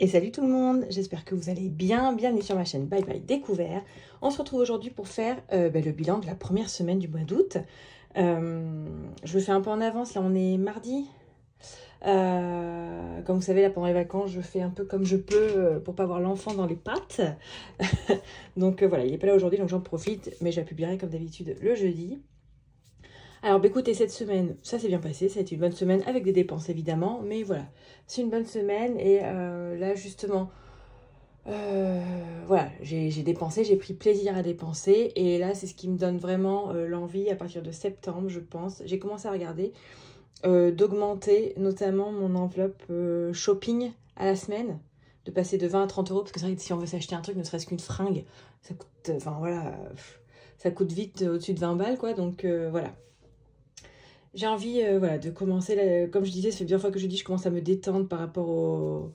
Et salut tout le monde, j'espère que vous allez bien, bienvenue sur ma chaîne Bye Bye Découvert. On se retrouve aujourd'hui pour faire le bilan de la première semaine du mois d'août. Je le fais un peu en avance, là on est mardi. Comme vous savez, là pendant les vacances, je fais un peu comme je peux pour pas avoir l'enfant dans les pattes. Donc voilà, il n'est pas là aujourd'hui, donc j'en profite, mais je la publierai comme d'habitude le jeudi. Alors, écoutez, cette semaine, ça s'est bien passé. Ça a été une bonne semaine avec des dépenses, évidemment. Mais voilà, c'est une bonne semaine. Et là, justement, voilà, j'ai dépensé, j'ai pris plaisir à dépenser. Et là, c'est ce qui me donne vraiment l'envie, à partir de septembre, je pense. J'ai commencé à regarder, d'augmenter notamment mon enveloppe shopping à la semaine. De passer de 20 à 30 euros. Parce que c'est vrai que si on veut s'acheter un truc, ne serait-ce qu'une fringue, ça coûte, enfin voilà, ça coûte vite au-dessus de 20 balles, quoi. Donc voilà. J'ai envie voilà, de commencer, comme je disais, ça fait plusieurs fois que je dis, je commence à me détendre par rapport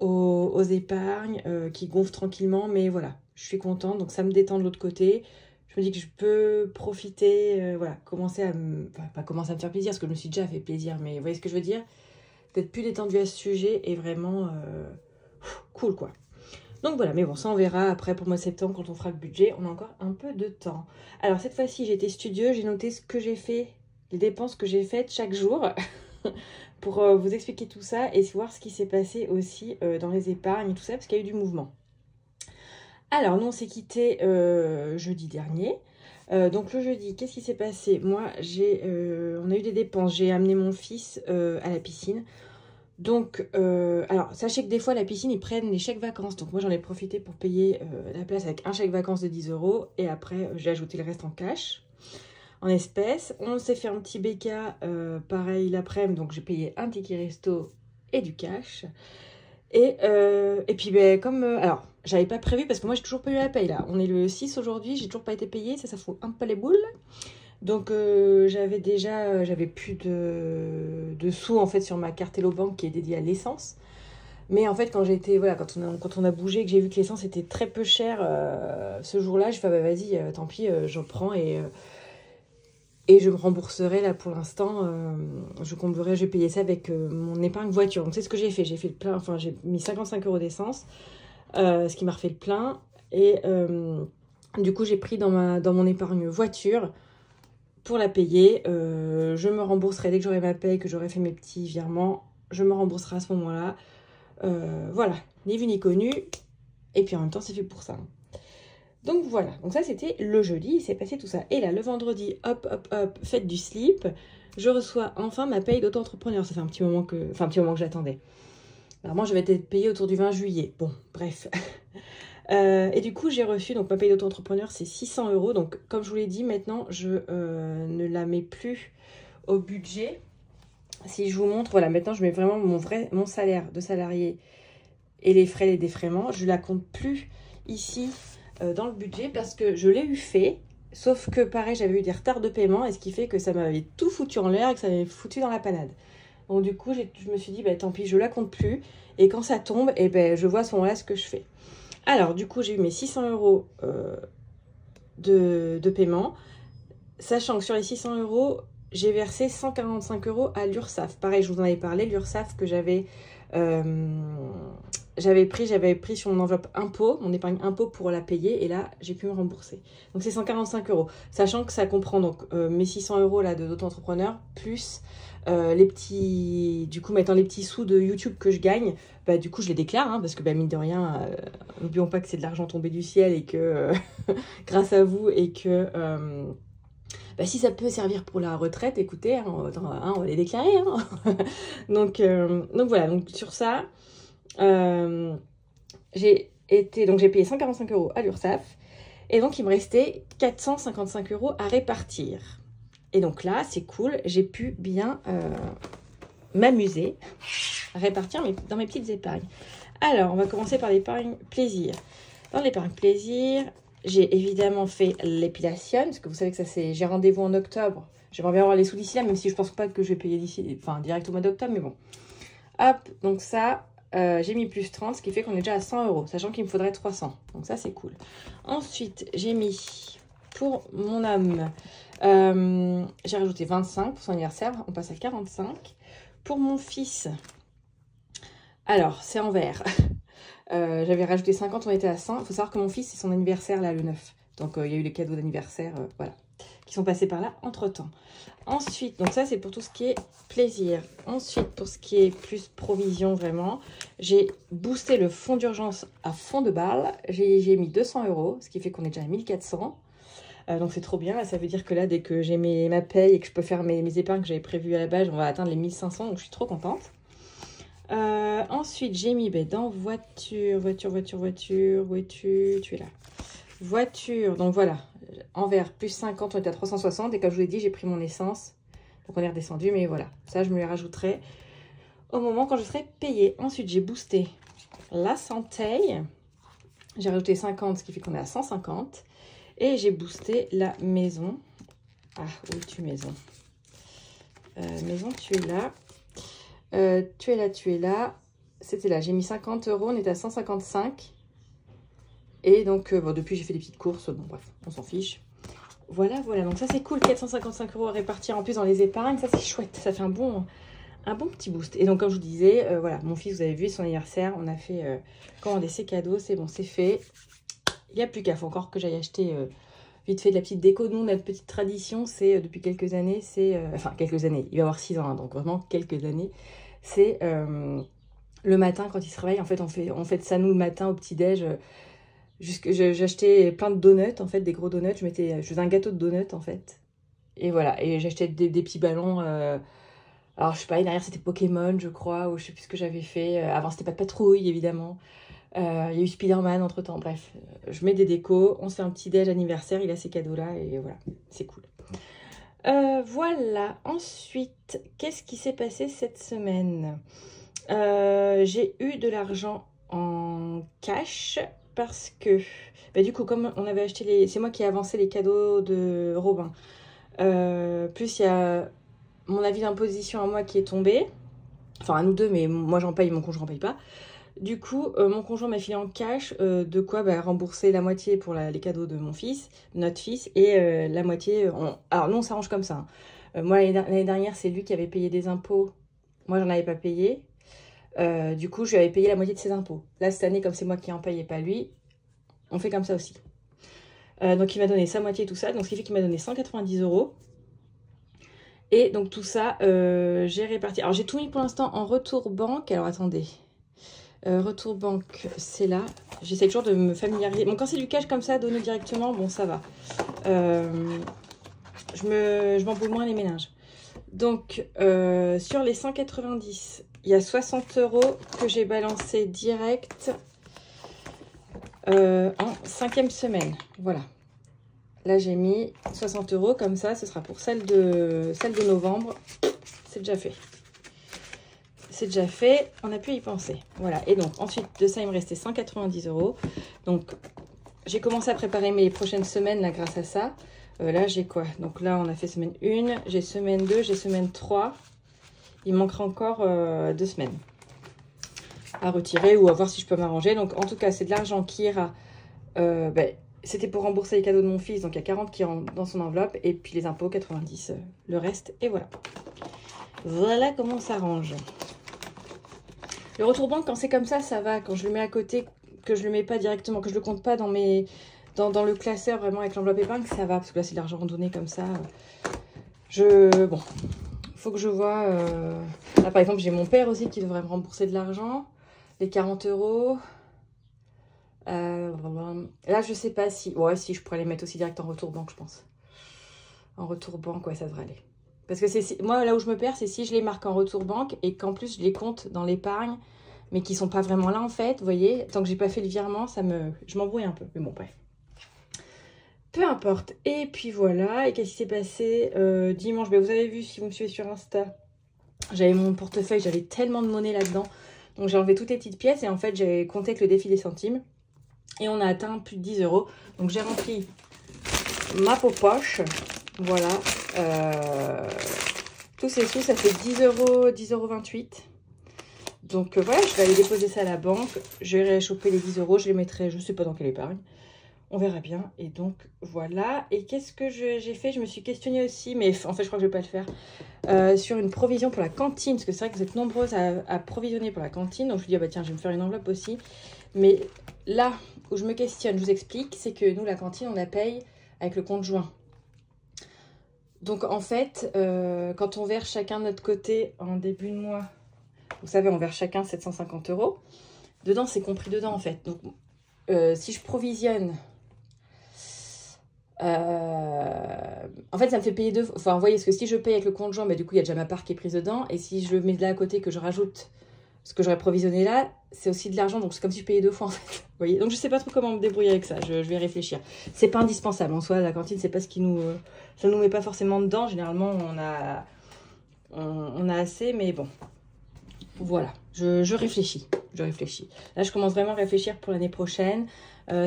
aux épargnes qui gonflent tranquillement. Mais voilà, je suis contente, donc ça me détend de l'autre côté. Je me dis que je peux profiter, voilà, commencer à me... Enfin, pas commencer à me faire plaisir, parce que je me suis déjà fait plaisir, mais vous voyez ce que je veux dire? D'être plus détendue à ce sujet est vraiment cool, quoi. Donc voilà, mais bon, ça on verra après pour le mois de septembre, quand on fera le budget, on a encore un peu de temps. Alors cette fois-ci, j'ai été studieuse, j'ai noté ce que j'ai fait, les dépenses que j'ai faites chaque jour pour vous expliquer tout ça et voir ce qui s'est passé aussi dans les épargnes et tout ça, parce qu'il y a eu du mouvement. Alors, nous, on s'est quitté jeudi dernier. Donc, le jeudi, qu'est-ce qui s'est passé? Moi, on a eu des dépenses. J'ai amené mon fils à la piscine. Donc, alors, sachez que des fois, la piscine, ils prennent les chèques vacances. Donc, moi, j'en ai profité pour payer la place avec un chèque vacances de 10 euros. Et après, j'ai ajouté le reste en cash, en espèces. On s'est fait un petit BK, pareil, l'après-midi. Donc, j'ai payé un ticket resto et du cash. Et puis, ben, comme... alors, j'avais pas prévu parce que moi, j'ai toujours pas eu la paye, là. On est le 6 aujourd'hui, j'ai toujours pas été payée. Ça fout un peu les boules. Donc, j'avais plus de sous, en fait, sur ma carte Hello Bank qui est dédiée à l'essence. Mais en fait, voilà, quand on a bougé, que j'ai vu que l'essence était très peu chère ce jour-là, je fais, bah, vas-y, tant pis, j'en prends et je me rembourserai là pour l'instant. Je comblerai, je vais payer ça avec mon épargne voiture. Donc c'est ce que j'ai fait. J'ai fait le plein, enfin j'ai mis 55 euros d'essence, ce qui m'a refait le plein. Et du coup, j'ai pris dans mon épargne voiture pour la payer. Je me rembourserai dès que j'aurai ma paye, que j'aurai fait mes petits virements. Je me rembourserai à ce moment-là. Voilà, ni vu ni connu. Et puis en même temps, c'est fait pour ça. Donc voilà, donc ça c'était le jeudi, il s'est passé tout ça. Et là, le vendredi, hop, hop, hop, fête du slip, je reçois enfin ma paye d'auto-entrepreneur. Ça fait un petit moment que j'attendais. Alors moi, je vais être payée autour du 20 juillet. Bon, bref. Et du coup, j'ai reçu, donc ma paye d'auto-entrepreneur, c'est 600 euros. Donc comme je vous l'ai dit, maintenant, je ne la mets plus au budget. Si je vous montre, voilà, maintenant, je mets vraiment mon salaire de salarié et les frais, les défraiements. Je la compte plus ici dans le budget parce que je l'ai eu fait, sauf que pareil, j'avais eu des retards de paiement et ce qui fait que ça m'avait tout foutu en l'air et que ça m'avait foutu dans la panade. Donc du coup, je me suis dit, bah, tant pis, je la compte plus et quand ça tombe, et ben, je vois à ce moment-là ce que je fais. Alors du coup, j'ai eu mes 600 euros de paiement, sachant que sur les 600 euros, j'ai versé 145 euros à l'URSSAF. Pareil, je vous en avais parlé, l'URSSAF que j'avais pris sur mon enveloppe impôt, mon épargne impôt pour la payer, et là j'ai pu me rembourser. Donc c'est 145 euros, sachant que ça comprend donc mes 600 euros là d'auto-entrepreneur, plus les petits, du coup maintenant les petits sous de YouTube que je gagne, bah du coup je les déclare, hein, parce que bah, mine de rien, n'oublions pas que c'est de l'argent tombé du ciel et que grâce à vous, et que bah, si ça peut servir pour la retraite, écoutez, hein, on va les déclarer. Hein. donc voilà, donc sur ça, j'ai payé 145 euros à l'URSSAF. Et donc, il me restait 455 euros à répartir. Et donc là, c'est cool, j'ai pu bien m'amuser à répartir dans mes petites épargnes. Alors, on va commencer par l'épargne plaisir. Dans l'épargne plaisir, j'ai évidemment fait l'épilation, parce que vous savez que j'ai rendez-vous en octobre. J'aimerais bien avoir les sous d'ici là, même si je pense pas que je vais payer direct au mois d'octobre, mais bon. Hop, donc ça, j'ai mis plus 30, ce qui fait qu'on est déjà à 100 euros, sachant qu'il me faudrait 300. Donc ça, c'est cool. Ensuite, j'ai mis, pour mon homme, j'ai rajouté 25 pour son anniversaire, on passe à 45. Pour mon fils, alors, c'est en vert. J'avais rajouté 50, on était à 100. Il faut savoir que mon fils, c'est son anniversaire là le 9. Donc il y a eu les cadeaux d'anniversaire, voilà, qui sont passés par là entre-temps. Ensuite, donc ça c'est pour tout ce qui est plaisir. Ensuite, pour ce qui est plus provision vraiment, j'ai boosté le fonds d'urgence à fond de balle. J'ai mis 200 €, ce qui fait qu'on est déjà à 1400. Donc c'est trop bien, là, ça veut dire que là, dès que j'ai ma paye et que je peux faire mes épargnes que j'avais prévues à la base, on va atteindre les 1500, donc je suis trop contente. Ensuite, j'ai mis dans voiture, tu es là. Voiture, donc voilà, envers plus 50, on est à 360, et comme je vous l'ai dit, j'ai pris mon essence, donc on est redescendu, mais voilà, ça je me les rajouterai au moment quand je serai payée. Ensuite, j'ai boosté la santé, j'ai rajouté 50, ce qui fait qu'on est à 150, et j'ai boosté la maison. Ah, où es-tu maison? Maison, tu es là. Tu es là, tu es là. C'était là, j'ai mis 50 €, on est à 155. Et donc, bon, depuis, j'ai fait des petites courses. Bon, bref, on s'en fiche. Voilà, voilà. Donc, ça, c'est cool. 455 € à répartir en plus dans les épargnes. Ça, c'est chouette. Ça fait un bon petit boost. Et donc, comme je vous disais, voilà, mon fils, vous avez vu, son anniversaire. On a fait commander ses cadeaux. C'est bon, c'est fait. Il n'y a plus qu'à. Faut encore que j'aille acheter vite fait de la petite déco. Nous, notre petite tradition, c'est depuis quelques années, c'est... enfin, quelques années. Il va avoir 6 ans, hein, donc vraiment quelques années. C'est le matin, quand il se réveille, en fait, on fait ça, nous, le matin, au petit-déj. J'achetais plein de donuts, en fait, des gros donuts. Je faisais un gâteau de donuts, en fait. Et voilà, et j'achetais des petits ballons. Alors, je sais pas, derrière, c'était Pokémon, je crois, ou je sais plus ce que j'avais fait. Avant, c'était pas de patrouille, évidemment. Il y a eu Spider-Man entre-temps. Bref, je mets des décos. On se fait un petit déj anniversaire. Il a ces cadeaux-là, et voilà, c'est cool. Voilà. Ensuite, qu'est-ce qui s'est passé cette semaine? J'ai eu de l'argent en cash parce que, bah, du coup, comme on avait acheté c'est moi qui ai avancé les cadeaux de Robin. Plus il y a mon avis d'imposition à moi qui est tombé. Enfin, à nous deux, mais moi j'en paye, mon conjoint paye pas. Du coup, mon conjoint m'a filé en cash de quoi rembourser la moitié pour les cadeaux de mon fils, notre fils, et la moitié... Alors, nous, on s'arrange comme ça. Hein. Moi, l'année dernière, c'est lui qui avait payé des impôts. Moi, j'en avais pas payé. Du coup, je lui avais payé la moitié de ses impôts. Là, cette année, comme c'est moi qui en paye et pas lui, on fait comme ça aussi. Donc, il m'a donné sa moitié et tout ça. Donc, ce qui fait qu'il m'a donné 190 €. Et donc, tout ça, j'ai réparti. Alors, j'ai tout mis pour l'instant en retour banque. Alors, attendez. Retour banque, c'est là. J'essaie toujours de me familiariser. Bon, quand c'est du cash comme ça, donné directement, bon, ça va. Je m'embrouille moins les méninges. Donc, sur les 190, il y a 60 € que j'ai balancé direct en 5e semaine. Voilà. Là, j'ai mis 60 € comme ça. Ce sera pour celle de novembre. C'est déjà fait. C'est déjà fait, on a pu y penser. Voilà, et donc ensuite de ça, il me restait 190 €. Donc j'ai commencé à préparer mes prochaines semaines là grâce à ça. Là, j'ai quoi? Donc là, on a fait semaine 1, j'ai semaine 2, j'ai semaine 3. Il me manquera encore 2 semaines à retirer ou à voir si je peux m'arranger. Donc en tout cas, c'est de l'argent qui ira... c'était pour rembourser les cadeaux de mon fils, donc il y a 40 qui rentrent dans son enveloppe. Et puis les impôts, 90, le reste, et voilà. Voilà comment on s'arrange. Le retour banque, quand c'est comme ça va. Quand je le mets à côté, que je le mets pas directement, que je le compte pas dans le classeur vraiment avec l'enveloppe épargne, ça va. Parce que là, c'est de l'argent donné comme ça. Bon, faut que je vois. Là, par exemple, j'ai mon père aussi qui devrait me rembourser de l'argent. Les 40 €. Là, je sais pas si... Ouais, si, je pourrais les mettre aussi direct en retour banque, je pense. En retour banque, ouais, ça devrait aller. Parce que moi, là où je me perds, c'est si je les marque en retour banque et qu'en plus, je les compte dans l'épargne, mais qui ne sont pas vraiment là, en fait. Vous voyez, tant que j'ai pas fait le virement, je m'embrouille un peu. Mais bon, bref. Peu importe. Et puis voilà. Et qu'est-ce qui s'est passé dimanche? Vous avez vu, si vous me suivez sur Insta, j'avais mon portefeuille, j'avais tellement de monnaie là-dedans. Donc, j'ai enlevé toutes les petites pièces et en fait, j'ai compté avec le défi des centimes. Et on a atteint plus de 10 €. Donc, j'ai rempli ma poche. Voilà. Tous ces sous, ça fait 10 €, 10,28 €. Donc voilà, je vais aller déposer ça à la banque. Je vais choper les 10 €, je les mettrai, je ne sais pas dans quelle épargne. On verra bien. Et donc voilà. Et qu'est-ce que j'ai fait? Je me suis questionnée aussi, mais en fait, je crois que je ne vais pas le faire. Sur une provision pour la cantine, parce que c'est vrai que vous êtes nombreuses à provisionner pour la cantine. Donc je me dis, ah bah tiens, je vais me faire une enveloppe aussi. Mais là où je me questionne, je vous explique, c'est que nous, la cantine, on la paye avec le compte joint. Donc en fait, quand on verse chacun de notre côté en début de mois, vous savez, on verse chacun 750 €. Dedans, c'est compris dedans en fait. Donc si je provisionne, en fait, ça me fait payer deux fois. Enfin, vous voyez, parce que si je paye avec le compte joint, bah, du coup, il y a déjà ma part qui est prise dedans. Et si je mets de là à côté, que je rajoute ce que j'aurais provisionné là, c'est aussi de l'argent. Donc c'est comme si je payais deux fois en fait. Vous voyez, donc je sais pas trop comment me débrouiller avec ça. Je vais réfléchir. C'est pas indispensable en soi. La cantine, c'est pas ce qui nous, ça nous met pas forcément dedans. Généralement, on a assez, mais bon. Voilà, je réfléchis. Là, je commence vraiment à réfléchir pour l'année prochaine.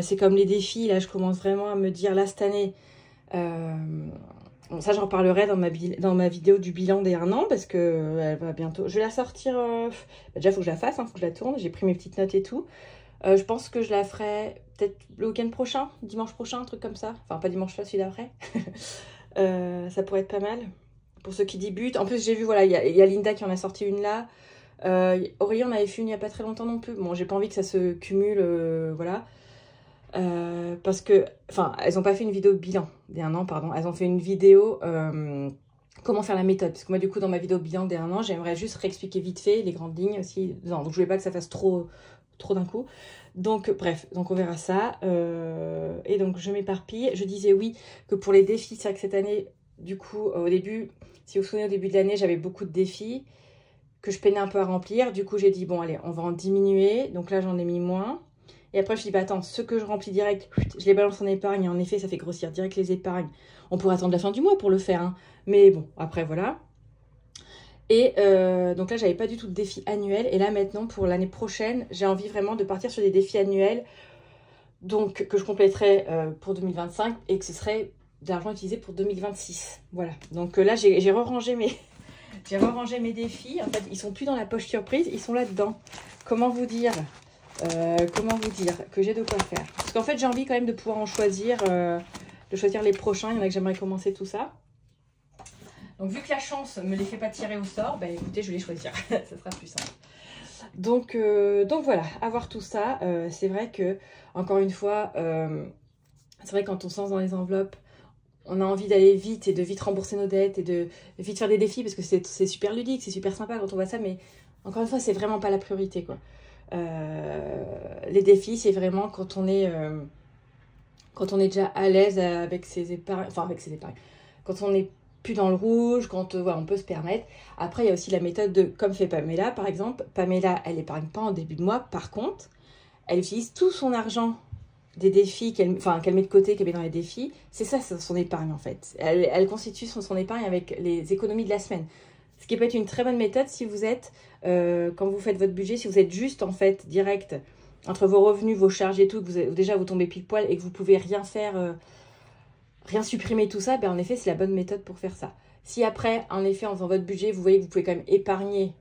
C'est comme les défis. Là, je commence vraiment à me dire, là, cette année, bon, ça, j'en reparlerai dans ma vidéo du bilan des 1 an, parce que elle va bientôt... Je vais la sortir... déjà, il faut que je la fasse, il faut que je la tourne. J'ai pris mes petites notes et tout. Je pense que je la ferai peut-être le week-end prochain, dimanche prochain, un truc comme ça. Enfin, pas dimanche, celui d'après. Ça pourrait être pas mal pour ceux qui débutent. En plus, j'ai vu, voilà, il y a Linda qui en a sorti une là. Aurélie, on avait fait une il n'y a pas très longtemps non plus. Bon, j'ai pas envie que ça se cumule, voilà. Parce que, enfin, elles n'ont pas fait une vidéo bilan des 1 an, pardon. Elles ont fait une vidéo comment faire la méthode. Parce que moi, du coup, dans ma vidéo bilan des 1 an, j'aimerais juste réexpliquer vite fait les grandes lignes aussi. Non, donc je voulais pas que ça fasse trop d'un coup. Donc, bref, donc on verra ça. Et donc, je m'éparpille. Je disais oui que pour les défis, c'est vrai que cette année, du coup, au début, si vous vous souvenez, au début de l'année, j'avais beaucoup de défis que je peinais un peu à remplir. Du coup, j'ai dit, bon, allez, on va en diminuer. Donc là, j'en ai mis moins. Et après, je dis, bah attends, ceux que je remplis direct, je les balance en épargne. Et en effet, ça fait grossir direct les épargnes. On pourrait attendre la fin du mois pour le faire. Hein. Mais bon, après, voilà. Et donc là, j'avais pas du tout de défi annuel. Et là, maintenant, pour l'année prochaine, j'ai envie vraiment de partir sur des défis annuels. Donc, que je compléterai pour 2025 et que ce serait de l'argent utilisé pour 2026. Voilà. Donc là, j'ai re-rangé mes... J'ai re-rangé mes défis. En fait, ils sont plus dans la poche surprise, ils sont là-dedans. Comment vous dire que j'ai de quoi faire. Parce qu'en fait, j'ai envie quand même de pouvoir en choisir, de choisir les prochains. Il y en a que j'aimerais commencer tout ça. Donc, vu que la chance me les fait pas tirer au sort, bah écoutez, je vais les choisir. Ça sera plus simple. Donc voilà, avoir tout ça, c'est vrai que, encore une fois, c'est vrai que quand on se lance dans les enveloppes, on a envie d'aller vite et de vite rembourser nos dettes et de vite faire des défis parce que c'est super ludique, c'est super sympa quand on voit ça, mais encore une fois, c'est vraiment pas la priorité, quoi. Les défis, c'est vraiment quand on est déjà à l'aise avec ses épargnes, enfin avec ses épargnes, quand on n'est plus dans le rouge, quand voilà, on peut se permettre. Après, il y a aussi la méthode de, comme fait Pamela, par exemple. Pamela, elle épargne pas en début de mois, par contre, elle utilise tout son argent des défis qu'elle met de côté, qu'elle met dans les défis, c'est ça son épargne en fait. Elle constitue son épargne avec les économies de la semaine. Ce qui peut être une très bonne méthode si vous êtes, quand vous faites votre budget, si vous êtes juste en fait direct entre vos revenus, vos charges et tout, que déjà vous tombez pile poil et que vous pouvez rien faire, rien supprimer tout ça, ben en effet c'est la bonne méthode pour faire ça. Si après, en effet, en faisant votre budget, vous voyez que vous pouvez quand même épargner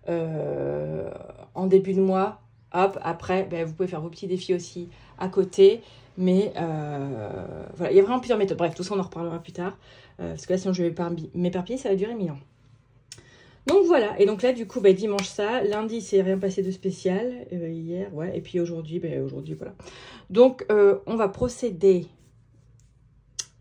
en début de mois, hop, après, ben, vous pouvez faire vos petits défis aussi à côté. Mais voilà, il y a vraiment plusieurs méthodes. Bref, tout ça, on en reparlera plus tard. Parce que là, sinon, je vais m'éparpiller, ça va durer 1000 ans. Donc voilà, et donc là, du coup, ben, dimanche ça. Lundi, c'est rien passé de spécial. Hier, ouais. Et puis aujourd'hui, ben, voilà. Donc, on va procéder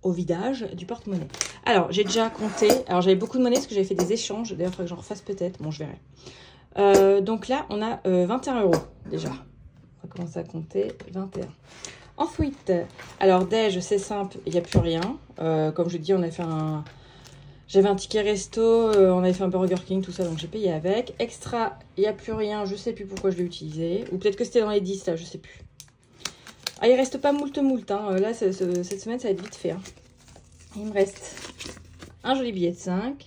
au vidage du porte-monnaie. Alors, j'ai déjà compté. Alors, j'avais beaucoup de monnaie parce que j'avais fait des échanges. D'ailleurs, il faudrait que j'en refasse peut-être. Bon, je verrai. Donc là, on a 21 € déjà. On va commencer à compter. 21. Ensuite, alors déj, c'est simple, il n'y a plus rien. Comme je dis, on a fait un... J'avais un ticket resto, on avait fait un Burger King, tout ça, donc j'ai payé avec. Extra, il n'y a plus rien, je ne sais plus pourquoi je l'ai utilisé. Ou peut-être que c'était dans les 10, là, je ne sais plus. Ah, il ne reste pas moult. Hein. Là, cette semaine, ça va être vite fait. Hein. Il me reste un joli billet de 5.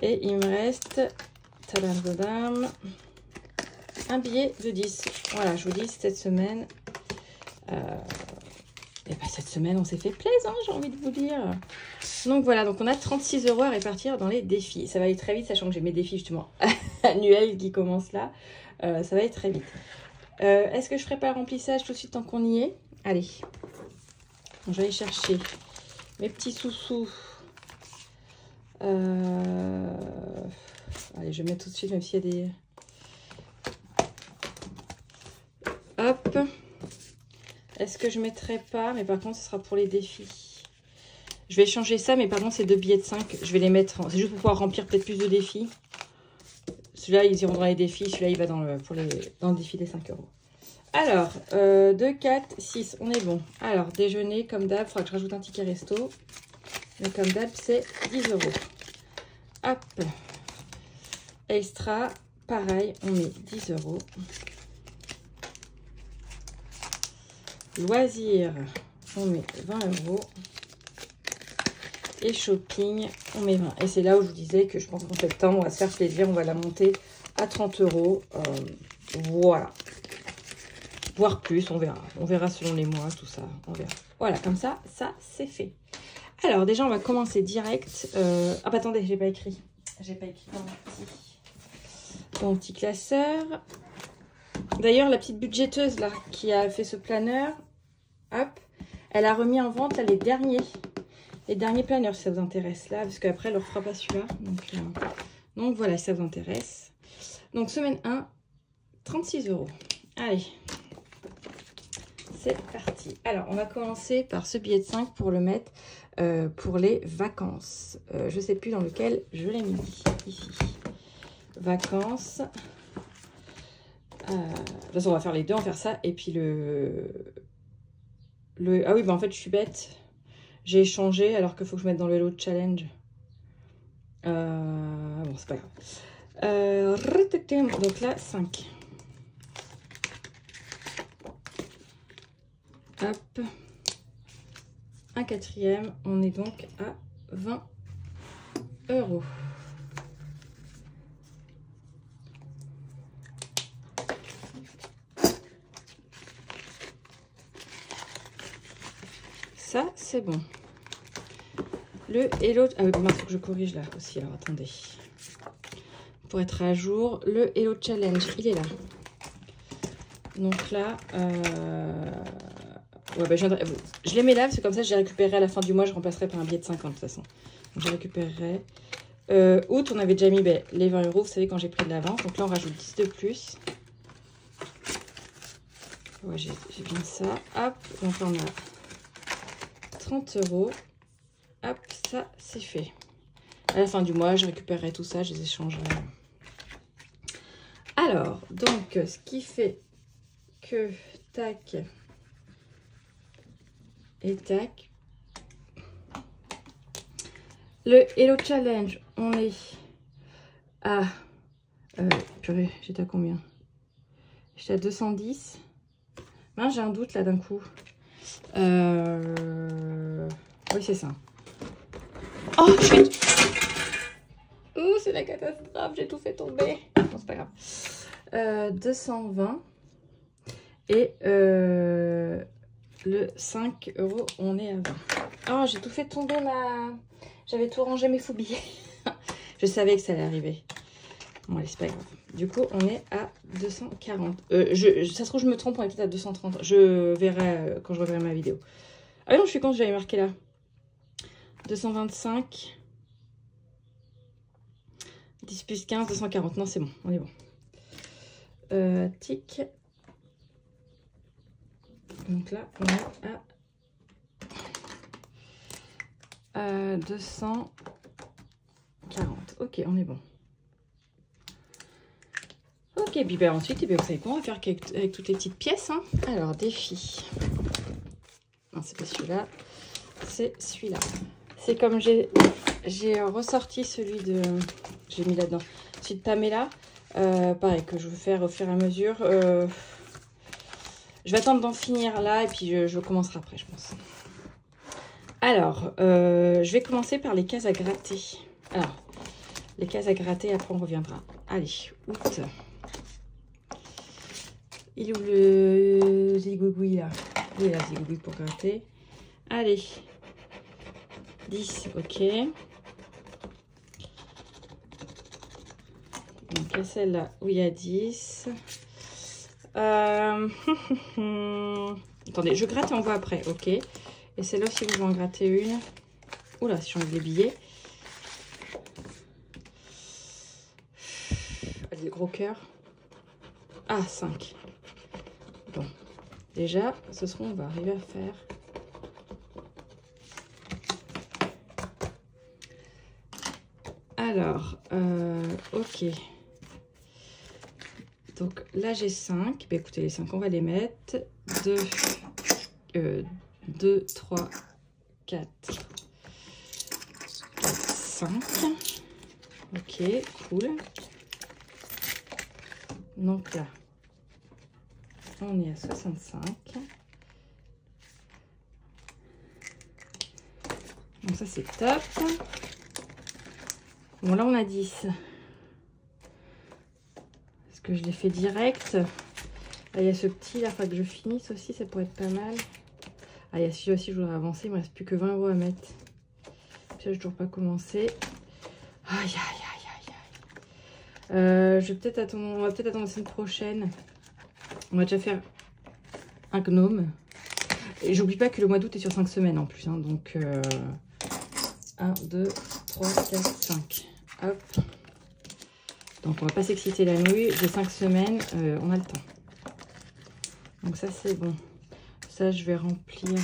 Et il me reste... Tadam, tadam, un billet de 10. Voilà, je vous dis, cette semaine... et ben cette semaine, on s'est fait plaisir, j'ai envie de vous dire. Donc voilà, donc on a 36 € à répartir dans les défis. Ça va aller très vite, sachant que j'ai mes défis justement annuels qui commencent là. Ça va aller très vite. Est-ce que je ferai pas le remplissage tout de suite tant qu'on y est? Allez, donc, je vais aller chercher mes petits sous-sous. Allez, je vais mettre tout de suite, même s'il y a des... Hop. Est-ce que je mettrai pas? Mais par contre, ce sera pour les défis. Je vais changer ça, mais par contre, c'est 2 billets de 5. Je vais les mettre... C'est juste pour pouvoir remplir peut-être plus de défis. Celui-là, ils iront dans les défis. Celui-là, il va dans le défi des 5 euros. Alors, 2, 4, 6. On est bon. Alors, déjeuner, comme d'hab. Il faudra que je rajoute un ticket resto. Mais comme d'hab, c'est 10 euros. Hop. Extra. Pareil, on met 10 euros. Loisirs, on met 20 euros. Et shopping, on met 20. Et c'est là où je vous disais que je pense qu'en septembre, on va se faire plaisir. On va la monter à 30 euros. Voilà. Voire plus, on verra. On verra selon les mois, tout ça. On verra. Voilà, comme ça, ça, c'est fait. Alors, déjà, on va commencer direct. Ah, bah attendez, j'ai pas écrit. J'ai pas écrit dans mon petit classeur. D'ailleurs, la petite budgéteuse, là, qui a fait ce planeur, hop, elle a remis en vente, là, les derniers planeurs, si ça vous intéresse, là, parce qu'après, elle ne refera pas celui-là. Donc, voilà, si ça vous intéresse. Donc, semaine 1, 36 euros. Allez, c'est parti. Alors, on va commencer par ce billet de 5 pour le mettre pour les vacances. Je ne sais plus dans lequel je l'ai mis, ici. Vacances. De toute façon, on va faire les deux, on va faire ça. Et puis Ah oui, bah en fait, je suis bête. J'ai échangé alors qu'il faut que je mette dans le Hello Challenge. Bon, c'est pas grave. Donc là, 5. Hop. Un quatrième. On est donc à 20 euros. Ça, c'est bon. Le Hello... Ah oui, il faut que je corrige là aussi. Alors, attendez. Pour être à jour, le Hello Challenge, il est là. Donc là... Ouais, bah, je les mets là, parce que comme ça, je les récupérerai à la fin du mois. Je remplacerai par un billet de 50, de toute façon. Donc, je récupérerai. Août, on avait déjà mis les 20 euros. Vous savez, quand j'ai pris de l'avance. Donc là, on rajoute 10 de plus. Ouais, j'ai bien ça. Hop, donc là, on a 30 euros. Hop, ça, c'est fait. À la fin du mois, je récupérerai tout ça, je les échangerai. Alors, donc, ce qui fait que, tac, et tac. Le Hello Challenge, on est à... purée, j'étais à combien? J'étais à 210. Mince, j'ai un doute là d'un coup. Oui, c'est ça. Oh, c'est la catastrophe, j'ai tout fait tomber. Non, c'est pas grave. 220. Et le 5 euros, on est à 20. Oh, j'ai tout fait tomber J'avais tout rangé mes faux billets. Je savais que ça allait arriver. Bon, allez, c'est pas grave. Du coup, on est à 240. Ça se trouve, je me trompe, on est peut-être à 230. Je verrai quand je reverrai ma vidéo. Ah non, je suis con, j'avais marqué là. 225. 10 plus 15, 240. Non, c'est bon, on est bon. Tic. Donc là, on est à 240. Ok, on est bon. Ok, puis ben, ensuite, vous savez quoi, on va faire avec toutes les petites pièces. Hein. Alors, défi. Non, c'est pas celui-là. C'est celui-là. C'est comme j'ai ressorti celui de... J'ai mis là-dedans. Celui de Pamela. Pareil, que je vais faire au fur et à mesure. Je vais attendre d'en finir là et puis je commencerai après, je pense. Alors, je vais commencer par les cases à gratter. Alors, les cases à gratter, après on reviendra. Allez, août. Il est où le zigouigoui là? Il est là, zigouigoui pour gratter. Allez. 10, ok. Donc, à celle-là, où il y a 10. Attendez, je gratte et on voit après, ok. Et celle-là aussi, vous en gratter une. Oula, si j'enlève les billets. Allez, le gros cœur. Ah, 5. Bon. déjà, ce soir, on va arriver à faire. Alors, ok. Donc là, j'ai 5. Bah, écoutez, les 5, on va les mettre. 2, 3, 4, 5. Ok, cool. Donc là, on est à 65. Donc ça, c'est top. Bon, là, on a 10. Est-ce que je l'ai fait direct? Là, il y a ce petit, là, il faut que je finisse aussi, ça pourrait être pas mal. Ah, il y a celui-là aussi, je voudrais avancer, il me reste plus que 20 € à mettre. Puis là, je n'ai toujours pas commencé. Aïe, aïe, aïe, aïe, aïe. Je vais peut-être attendre, on va peut-être attendre la semaine prochaine. On va déjà faire un gnome. Et j'oublie pas que le mois d'août est sur 5 semaines en plus, hein, donc 1, 2, 3, 4, 5. Hop. Donc on va pas s'exciter la nouille. J'ai 5 semaines, on a le temps. Donc ça c'est bon. Ça je vais remplir.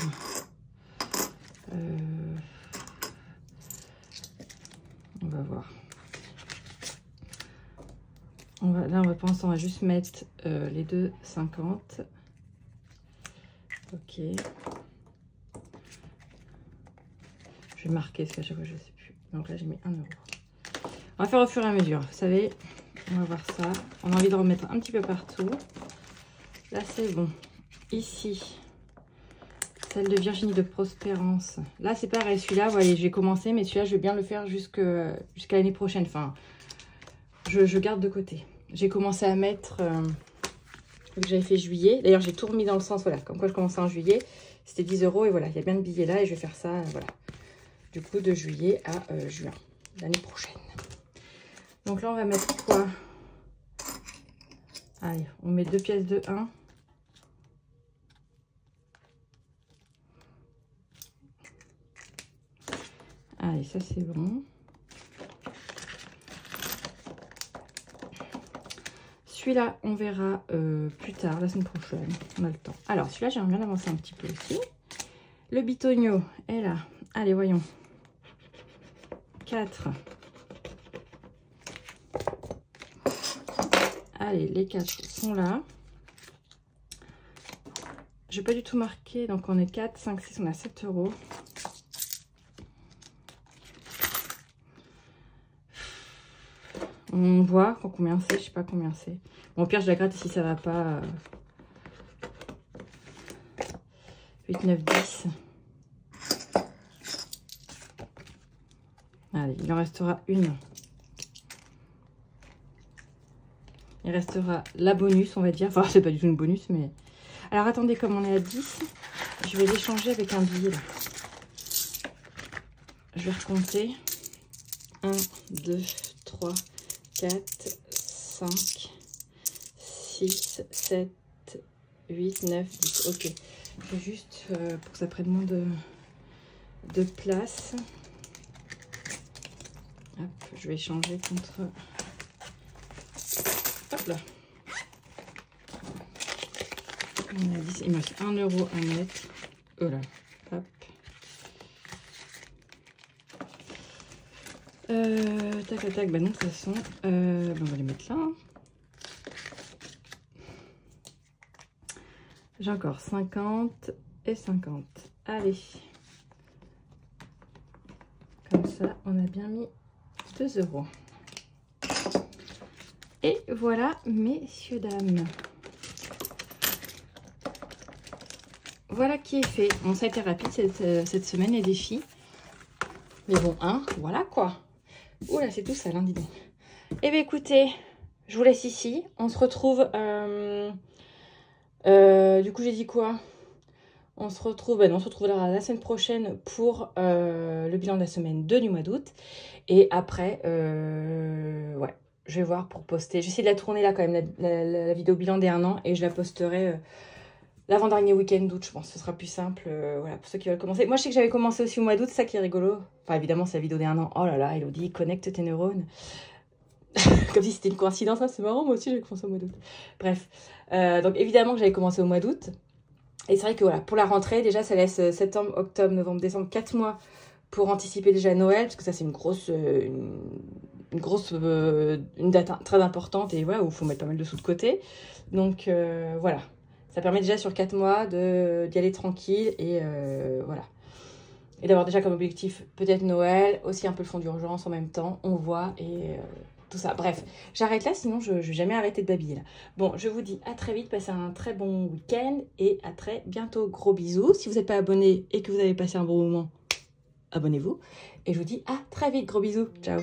On va voir. Là on va penser, on va juste mettre les deux 50. Ok. Je vais marquer parce qu'à chaque fois je sais plus. Donc là j'ai mis 1 €. On va faire au fur et à mesure. Vous savez, on va voir ça. On a envie de remettre un petit peu partout. Là c'est bon. Ici, celle de Virginie de Prospérance. Là c'est pareil. Celui-là, vous voyez, j'ai commencé, mais celui-là je vais bien le faire jusqu'à l'année prochaine. Enfin, je garde de côté. J'ai commencé à mettre. J'avais fait juillet. D'ailleurs, j'ai tout remis dans le sens, voilà, comme quoi je commençais en juillet. C'était 10 € et voilà, il y a bien de billets là et je vais faire ça, voilà. Du coup, de juillet à juin, l'année prochaine. Donc là, on va mettre quoi? Allez, on met 2 pièces de 1. Allez, ça c'est bon. Celui-là, on verra plus tard, la semaine prochaine. On a le temps. Alors, celui-là, j'aimerais bien avancer un petit peu aussi. Le bitonio est là. Allez, voyons. 4. Allez, les 4 sont là. Je n'ai pas du tout marqué. Donc, on est 4, 5, 6, on a 7 €. On voit combien c'est. Je sais pas combien c'est. Bon, au pire, je la gratte si ça va pas. 8, 9, 10. Allez, il en restera une. Il restera la bonus, on va dire. Enfin, c'est pas du tout une bonus, mais... Alors, attendez, comme on est à 10, je vais l'échanger avec un billet, là. Je vais recompter. 1, 2, 3, 4, 5, 6, 7, 8, 9, 10. Ok. C'est juste pour que ça prenne moins de place. Hop, je vais changer contre... Hop là. On a 10, il me reste 1 € à mettre. Oh là. Hop. Tac, tac, bah non, de toute façon, on va les mettre là. Hein. J'ai encore 50 et 50. Allez. Comme ça, on a bien mis 2 €. Et voilà, messieurs, dames. Voilà qui est fait. Bon, ça a été rapide cette semaine, les défis. Mais bon, hein, voilà quoi. Oula, c'est tout ça, lundi donc. Eh bien, écoutez, je vous laisse ici. On se retrouve... du coup, j'ai dit quoi? On se retrouve, on se retrouvera la semaine prochaine pour le bilan de la semaine 2 du mois d'août. Et après, ouais, je vais voir pour poster. J'essaie de la tourner là quand même, la vidéo bilan des 1 an. Et je la posterai l'avant-dernier week-end d'août, je pense. Ce sera plus simple, voilà, pour ceux qui veulent commencer. Moi, je sais que j'avais commencé aussi au mois d'août, c'est ça qui est rigolo. Enfin, évidemment, c'est la vidéo des 1 an. Oh là là, Elodie, connecte tes neurones. Comme si c'était une coïncidence, hein, c'est marrant, moi aussi j'ai commencé au mois d'août. Bref, donc évidemment que j'avais commencé au mois d'août. Et c'est vrai que voilà, pour la rentrée, déjà, ça laisse septembre, octobre, novembre, décembre, 4 mois pour anticiper déjà Noël, parce que ça, c'est une date très importante et voilà, où il faut mettre pas mal de sous de côté. Donc voilà, ça permet déjà sur 4 mois d'y aller tranquille et voilà. Et d'avoir déjà comme objectif peut-être Noël, aussi un peu le fonds d'urgence en même temps, on voit et tout ça. Bref, j'arrête là, sinon je vais jamais arrêter de babiller là. Bon, je vous dis à très vite, passez un très bon week-end et à très bientôt. Gros bisous. Si vous n'êtes pas abonné et que vous avez passé un bon moment, abonnez-vous. Et je vous dis à très vite, gros bisous. Ciao.